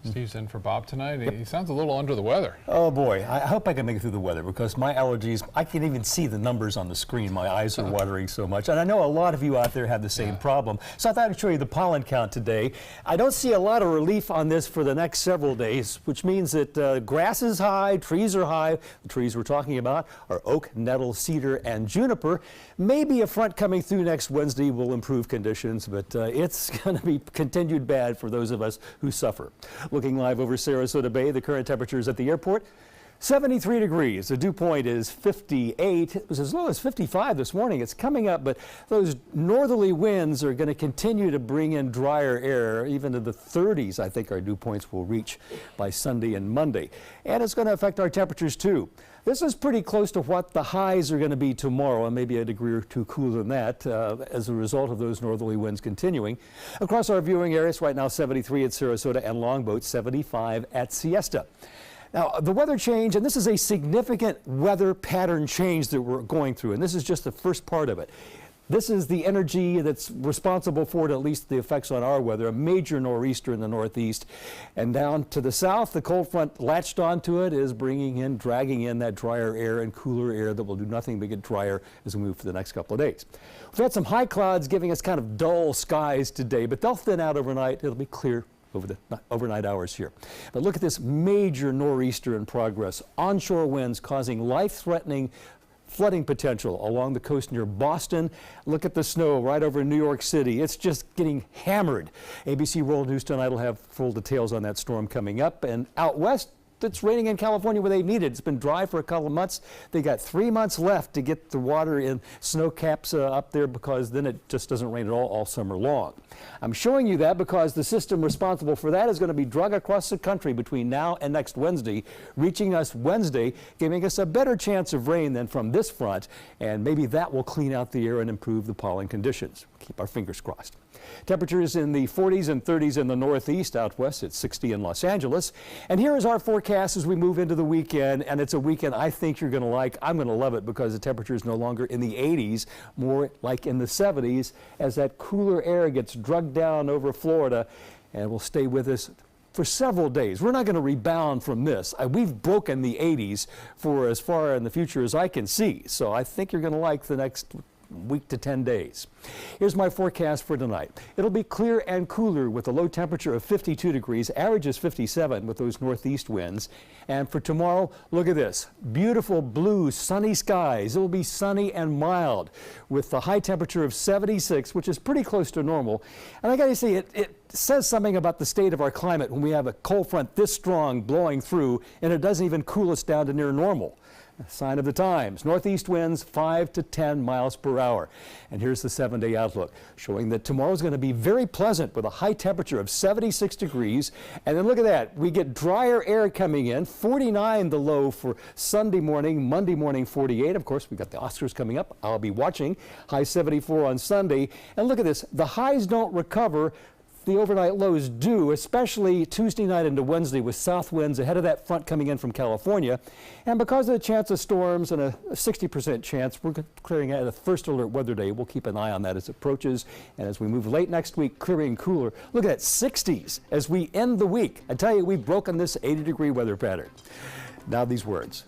Steve's in for Bob tonight. He sounds a little under the weather. Oh boy, I hope I can make it through the weather because my allergies, I can't even see the numbers on the screen. My eyes are watering so much. And I know a lot of you out there have the same problem. So I thought I'd show you the pollen count today. I don't see a lot of relief on this for the next several days, which means that grass is high, trees are high. The trees we're talking about are oak, nettle, cedar, and juniper. Maybe a front coming through next Wednesday will improve conditions, but it's going to be continued bad for those of us who suffer. Looking live over Sarasota Bay, the current temperatures at the airport, 73 degrees. The dew point is 58. It was as low as 55 this morning. It's coming up, but those northerly winds are going to continue to bring in drier air. Even to the 30s, I think our dew points will reach by Sunday and Monday. And it's going to affect our temperatures too. This is pretty close to what the highs are going to be tomorrow, and maybe a degree or two cooler than that as a result of those northerly winds continuing. Across our viewing areas right now, 73 at Sarasota and Longboat, 75 at Siesta. Now, the weather change, and this is a significant weather pattern change that we're going through, and this is just the first part of it. This is the energy that's responsible for at least the effects on our weather, a major nor'easter in the northeast. And down to the south, the cold front latched onto it is dragging in that drier air and cooler air that will do nothing but get drier as we move for the next couple of days. We've had some high clouds giving us kind of dull skies today, but they'll thin out overnight. It'll be clear over the overnight hours here. But look at this major nor'easter in progress. Onshore winds causing life-threatening flooding potential along the coast near Boston. Look at the snow right over New York City. It's just getting hammered. ABC World News tonight will have full details on that storm coming up. And out west, it's raining in California where they need it. It's been dry for a couple of months. They got 3 months left to get the water in snow caps up there because then it just doesn't rain at all summer long. I'm showing you that because the system responsible for that is going to be drug across the country between now and next Wednesday, reaching us Wednesday, giving us a better chance of rain than from this front, and maybe that will clean out the air and improve the pollen conditions. Keep our fingers crossed. Temperatures in the 40s and 30s in the northeast. Out west it's 60 in Los Angeles. And here is our forecast as we move into the weekend, and it's a weekend I think you're going to like. I'm going to love it because the temperature is no longer in the 80s, more like in the 70s as that cooler air gets drugged down over Florida and will stay with us for several days. We're not going to rebound from this. We've broken the 80s for as far in the future as I can see. So I think you're going to like the next week to 10 days. Here's my forecast for tonight. It'll be clear and cooler with a low temperature of 52 degrees. Average is 57 with those northeast winds. And for tomorrow, look at this. Beautiful blue, sunny skies. It will be sunny and mild with the high temperature of 76, which is pretty close to normal. And I got to say, it says something about the state of our climate when we have a cold front this strong blowing through and it doesn't even cool us down to near normal. A sign of the times. Northeast winds 5 to 10 miles per hour. And here's the 7-day outlook showing that tomorrow is going to be very pleasant with a high temperature of 76 degrees. And then look at that. We get drier air coming in. 49 the low for Sunday morning, Monday morning 48. Of course, we've got the Oscars coming up. I'll be watching. High 74 on Sunday. And look at this. The highs don't recover. The overnight lows do, especially Tuesday night into Wednesday with south winds ahead of that front coming in from California. And because of the chance of storms and a 60% chance, we're clearing out a first alert weather day. We'll keep an eye on that as it approaches. And as we move late next week, clearing cooler. Look at that, 60s as we end the week. I tell you, we've broken this 80-degree weather pattern. Now these words.